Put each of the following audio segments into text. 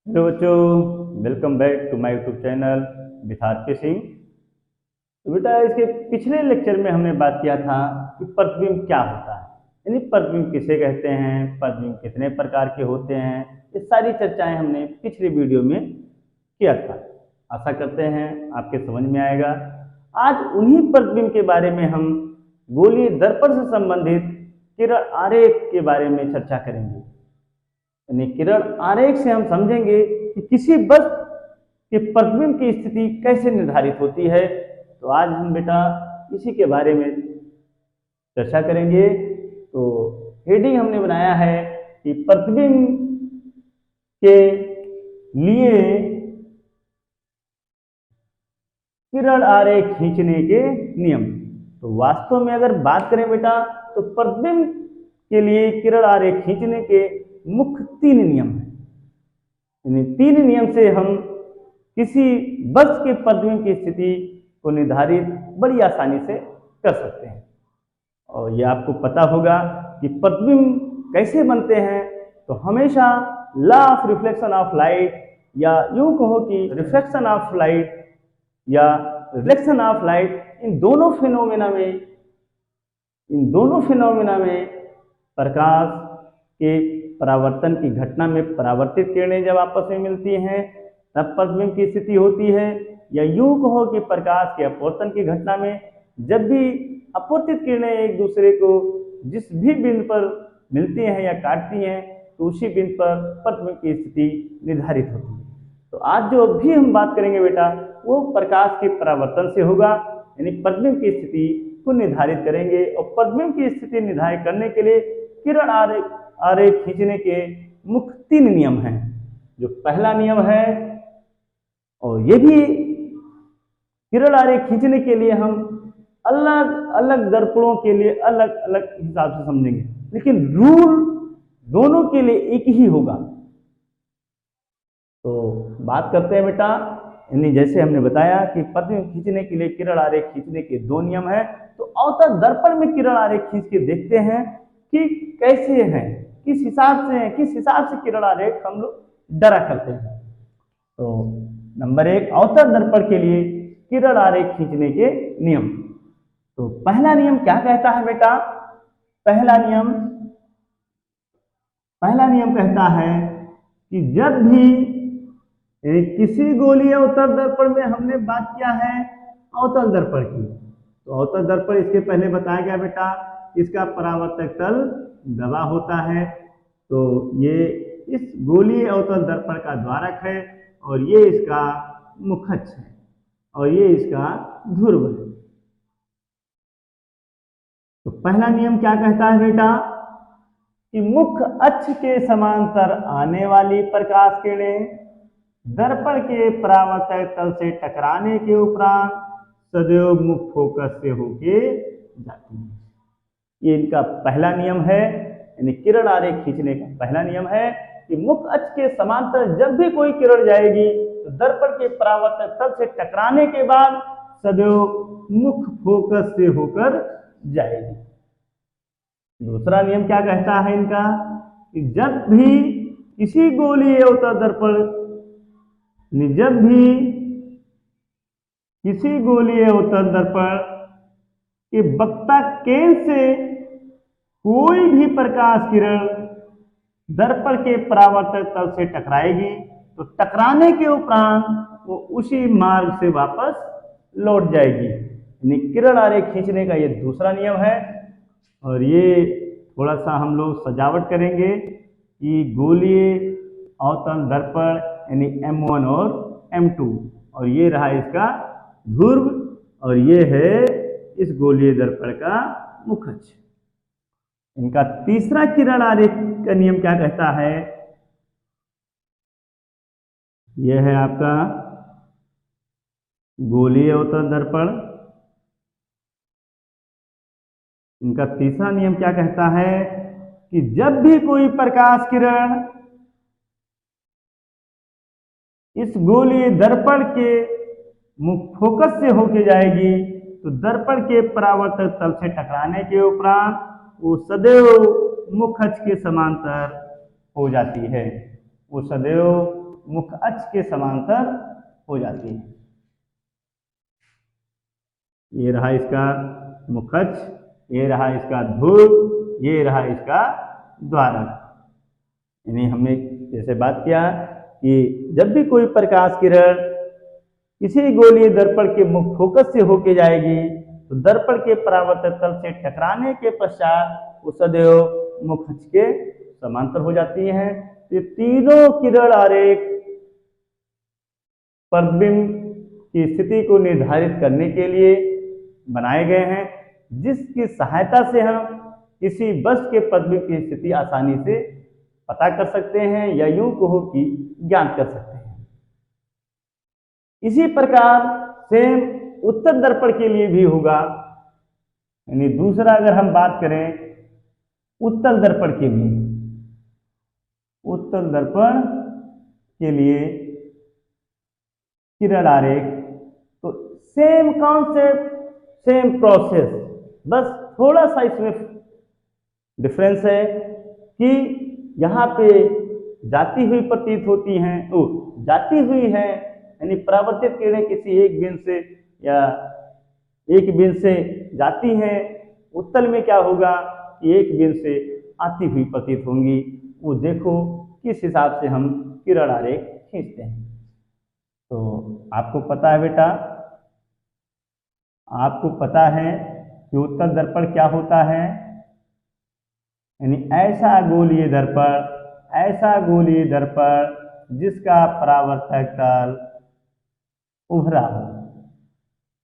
Hello बच्चों, welcome back to my YouTube channel with RK Singh. तो बेटा, इसके पिछले लेक्चर में हमने बात किया था कि प्रतिबिंब क्या होता है, यानी प्रतिबिंब किसे कहते हैं, प्रतिबिंब कितने प्रकार के होते हैं। ये सारी चर्चाएं हमने पिछले वीडियो में किया था। आशा करते हैं आपके समझ में आएगा। आज उन्हीं प्रतिबिंब के बारे में हम गोलीय दर्पण से संबंधित किरण आरेख के बारे में चर्चा करेंगे। यानी किरण आरेख से हम समझेंगे कि किसी वस्तु के प्रतिबिंब की स्थिति कैसे निर्धारित होती है। तो आज हम बेटा इसी के बारे में चर्चा करेंगे। तो हेडिंग हमने बनाया है कि प्रतिबिंब के लिए किरण आरेख खींचने के नियम। तो वास्तव में अगर बात करें बेटा, तो प्रतिबिंब के लिए किरण आरेख खींचने के मुख्य 3 नियम हैं। इन 3 नियम से हम किसी वस्तु के प्रतिबिंब की स्थिति को निर्धारित बड़ी आसानी से कर सकते हैं। और ये आपको पता होगा कि प्रतिबिंब कैसे बनते हैं। तो हमेशा law of reflection of light, या यूं कहो कि रिफ्लेक्शन ऑफ लाइट या रिफ्लेक्शन ऑफ लाइट, इन दोनों फिनोमेना में प्रकाश के परावर्तन की घटना में परावर्तित किरणें जब आपस में मिलती हैं तब प्रतिबिंब की स्थिति होती है। या यूं कहो कि प्रकाश के अपवर्तन की घटना में जब भी अपवर्तित किरणें एक दूसरे को जिस भी बिंदु पर मिलती हैं या काटती हैं, तो उसी बिंदु पर प्रतिबिंब की स्थिति निर्धारित होती है। तो आज जो भी हम बात करेंगे बेटा, वो प्रकाश के परावर्तन से होगा, यानी प्रतिबिंब की स्थिति को निर्धारित करेंगे। और प्रतिबिंब की स्थिति निर्धारित करने के लिए किरण आरेख खींचने के मुख्य 3 नियम हैं। जो पहला नियम है, और ये भी किरण आरेख खींचने के लिए हम अलग अलग दर्पणों के लिए अलग अलग हिसाब से समझेंगे, लेकिन रूल दोनों के लिए एक ही होगा। तो बात करते हैं बेटा, यानी जैसे हमने बताया कि प्रतिबिंब खींचने के लिए किरण आरेख खींचने के 2 नियम हैं। तो अवतल दर्पण में किरण आरेख खींच के देखते हैं कि कैसे हैं, किस हिसाब से हैं, किस हिसाब से किरण आरेख हम लोग डरा करते हैं। तो नंबर 1, अवतल दर्पण के लिए किरण आरेख खींचने के नियम। तो पहला नियम क्या कहता है बेटा? पहला नियम कहता है कि जब भी किसी गोलीय अवतल दर्पण में हमने बात किया है अवतल दर्पण की, तो अवतल दर्पण इसके पहले बताया गया बेटा, इसका परावर्तक तल दबा होता है। तो ये इस गोलीय अवतल दर्पण का द्वारक है, और ये इसका मुखच्छ है, और ये इसका ध्रुव है। तो पहला नियम क्या कहता है बेटा कि मुख्य अक्ष के समांतर आने वाली प्रकाश किरणें दर्पण के परावर्तक तल से टकराने के उपरांत सदैव मुख्य फोकस से होके जाती है। ये इनका पहला नियम है, यानी किरण आरेख खींचने का पहला नियम है कि मुख्य अक्ष के समांतर जब भी कोई किरण जाएगी तो दर्पण के परावर्तक तल से टकराने के बाद सदैव मुख्य फोकस से होकर जाएगी। दूसरा नियम क्या कहता है इनका कि जब भी किसी गोलीय अवतल दर्पण के वक्ता केंद्र से कोई भी प्रकाश किरण दर्पण के परावर्तक तल से टकराएगी, तो टकराने के उपरांत वो उसी मार्ग से वापस लौट जाएगी। यानी किरण आरेख खींचने का ये दूसरा नियम है। और ये थोड़ा सा हम लोग सजावट करेंगे कि गोलीय अवतल दर्पण यानी M1 और M2, और ये रहा इसका ध्रुव, और ये है इस गोलीय दर्पण का मुखच्छ। इनका तीसरा किरण आरेख का नियम क्या कहता है? यह है आपका गोलीय अवतल दर्पण। इनका तीसरा नियम क्या कहता है कि जब भी कोई प्रकाश किरण इस गोलीय दर्पण के मुख्य फोकस से होके जाएगी, तो दर्पण के परावर्तक तल से टकराने के उपरांत वो सदैव मुख्य अक्ष के समांतर हो जाती है। वो सदैव मुख अक्ष के समांतर हो जाती है। ये रहा इसका मुख अक्ष, ये रहा इसका ध्रुव, ये रहा इसका द्वारक। यानी हमने जैसे बात किया कि जब भी कोई प्रकाश किरण किसी गोलीय दर्पण के मुख फोकस से होके जाएगी तो दर्पण के परावर्तक तल से टकराने के पश्चात वो सदैव मुख अक्ष के समांतर हो जाती हैं। ये तीनों किरण आरेख प्रतिबिंब की स्थिति को निर्धारित करने के लिए बनाए गए हैं, जिसकी सहायता से हम किसी वस्तु के प्रतिबिंब की स्थिति आसानी से पता कर सकते हैं या यूं कहो कि ज्ञात कर सकते हैं। इसी प्रकार सेम उत्तल दर्पण के लिए भी होगा। यानी दूसरा अगर हम बात करें उत्तल दर्पण के लिए, उत्तल दर्पण के लिए किरण आरेख, तो सेम कॉन्सेप्ट, सेम प्रोसेस, बस थोड़ा सा इसमें डिफरेंस है कि यहाँ पे जाती हुई प्रतीत होती हैं, जाती हुई है यानी परावर्तित किरणें किसी एक बिंदु से या एक बिंदु से जाती हैं। उत्तल में क्या होगा कि एक बिंदु से आती हुई प्रतीत होंगी। वो देखो किस हिसाब से हम किरण आरेख खींचते हैं। तो आपको पता है बेटा, आपको पता है कि उत्तल दर्पण क्या होता है। यानी ऐसा गोलीय दर्पण जिसका परावर्तक तल उभरा हो,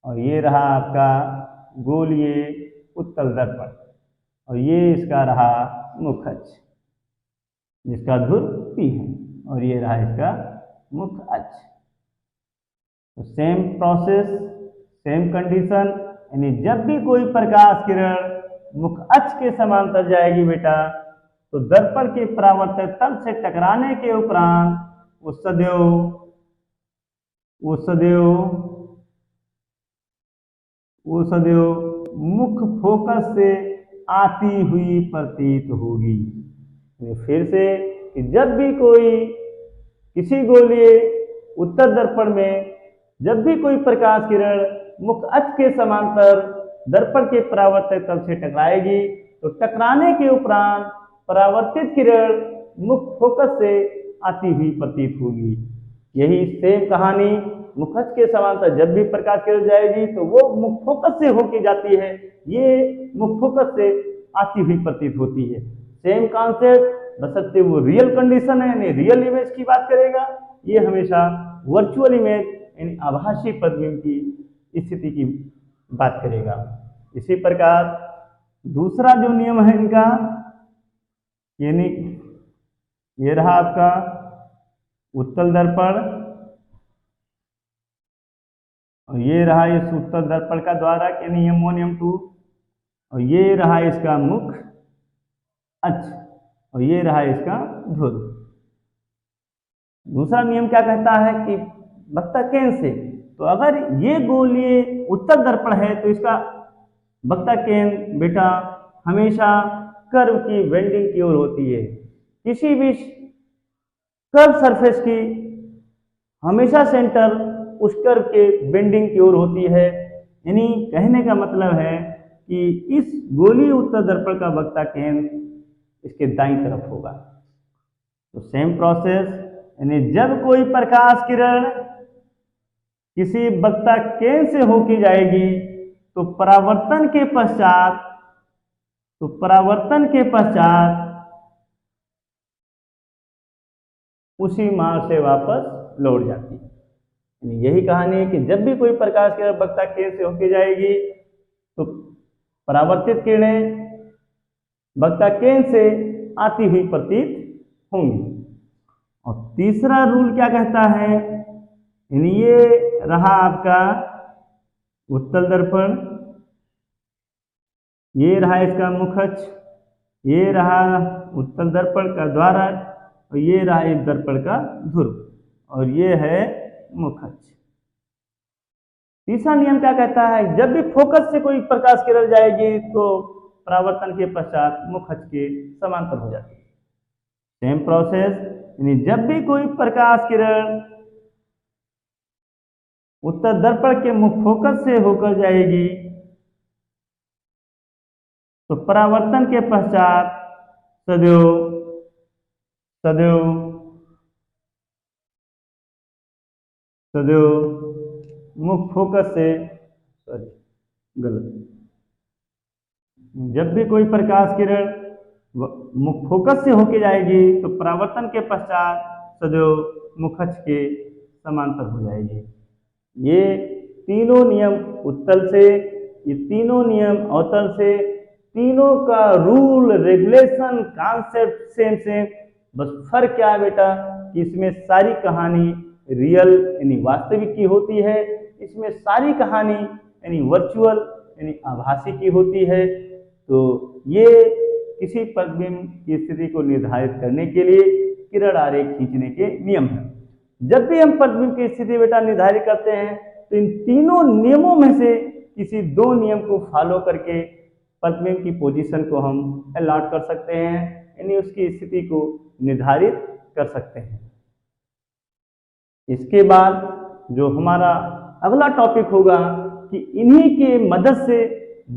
और ये रहा आपका गोलीय उत्तल दर्पण, और ये इसका रहा मुख अक्ष जिसका ध्रुव P है, और ये रहा इसका मुख अक्ष। तो सेम प्रोसेस, सेम कंडीशन, यानी जब भी कोई प्रकाश किरण मुख अक्ष के समांतर जाएगी बेटा, तो दर्पण के परावर्तक तल से टकराने के उपरांत वो सदैव मुख फोकस से आती हुई प्रतीत होगी। फिर से कि जब भी कोई किसी गोलीय उत्तल दर्पण में जब भी कोई प्रकाश किरण मुख अक्ष के समांतर दर्पण के परावर्तक तल से टकराएगी तो टकराने के उपरांत परावर्तित किरण मुख फोकस से आती हुई प्रतीत होगी। यही सेम कहानी मुख अक्ष के समांतर जब भी प्रकाश किरण जाएगी तो वो मुख फोकस से होके जाती है, ये मुख फोकस से आती हुई प्रतीत होती है। सेम कॉन्सेप्ट, बशर्ते वो रियल कंडीशन है यानी रियल इमेज की बात करेगा, ये हमेशा वर्चुअल इमेज यानी आभासी प्रतिबिंब की स्थिति की बात करेगा। इसी प्रकार दूसरा जो नियम है इनका, यानी ये रहा आपका उत्तल दर्पण, और ये रहा इस उत्तल दर्पण का द्वारक यानी नियम 1 नियम 2, और ये रहा इसका मुख अक्ष, और ये रहा इसका ध्रुव। दूसरा नियम क्या कहता है कि वक्ता केंद्र से, तो अगर ये गोलीय उत्तल दर्पण है तो इसका वक्ता केंद्र बेटा हमेशा कर्व की बेंडिंग की ओर होती है। किसी भी कर्व सरफेस की हमेशा सेंटर उस कर्व के बेंडिंग की ओर होती है। यानी कहने का मतलब है कि इस गोलीय उत्तल दर्पण का वक्ता केंद्र इसके दाईं तरफ होगा। तो सेम प्रोसेस, यानी जब कोई प्रकाश किरण किसी वक्ता केंद्र से होके जाएगी तो परावर्तन के पश्चात उसी मार्ग से वापस लौट जाती है। यही कहानी है कि जब भी कोई प्रकाश किरण वक्ता केंद्र से होके जाएगी तो परावर्तित किरणें वक्ता केंद्र से आती हुई प्रतीत होंगी। और तीसरा रूल क्या कहता है, यानी ये रहा आपका उत्तल दर्पण, ये रहा इसका मुख अक्ष, ये रहा उत्तल दर्पण का द्वारक, और ये रहा इस दर्पण का ध्रुव, और ये है मुख अक्ष। तीसरा नियम क्या कहता है, जब भी फोकस से कोई प्रकाश किरण जाएगी तो परावर्तन के पश्चात मुख अक्ष के समांतर हो जाती है। सेम प्रोसेस, यानी जब भी कोई प्रकाश किरण उत्तर दर्पण के मुख फोकस से होकर जाएगी तो परावर्तन के पश्चात सदैव सदैव सदैव मुख फोकस से गलत जब भी कोई प्रकाश किरण मुख फोकस से होके जाएगी तो परावर्तन के पश्चात सदैव मुख अक्ष के समांतर हो जाएगी। ये तीनों नियम उत्तल से, ये तीनों नियम अवतल से, तीनों का rule regulation concept same same, बस फर्क क्या है बेटा कि इसमें सारी कहानी रियल यानी वास्तविक की होती है, इसमें सारी कहानी यानी वर्चुअल यानी आभासी की होती है। तो ये किसी प्रतिबिंब की स्थिति को निर्धारित करने के लिए किरण आरेख खींचने के नियम हैं। जब भी हम प्रतिबिंब की स्थिति बेटा निर्धारित करते हैं तो इन तीनों नियमों में से किसी दो नियम को फॉलो करके प्रतिबिंब की पोजीशन को हम अलॉट कर सकते हैं, यानी उसकी स्थिति को निर्धारित कर सकते हैं। इसके बाद जो हमारा अगला टॉपिक होगा कि इन्हीं के मदद से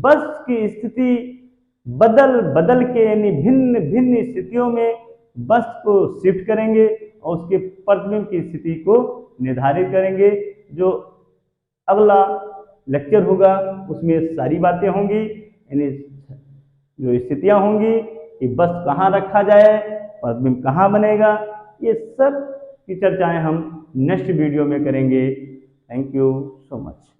वस्तु की स्थिति बदल बदल के यानी भिन्न भिन्न स्थितियों में वस्तु को शिफ्ट करेंगे और उसके प्रतिबिंब की स्थिति को निर्धारित करेंगे। जो अगला लेक्चर होगा उसमें सारी बातें होंगी, यानी जो स्थितियां होंगी कि वस्तु कहाँ रखा जाए, प्रतिबिंब कहाँ बनेगा, ये सब की चर्चाएं हम नेक्स्ट वीडियो में करेंगे। Thank you so much.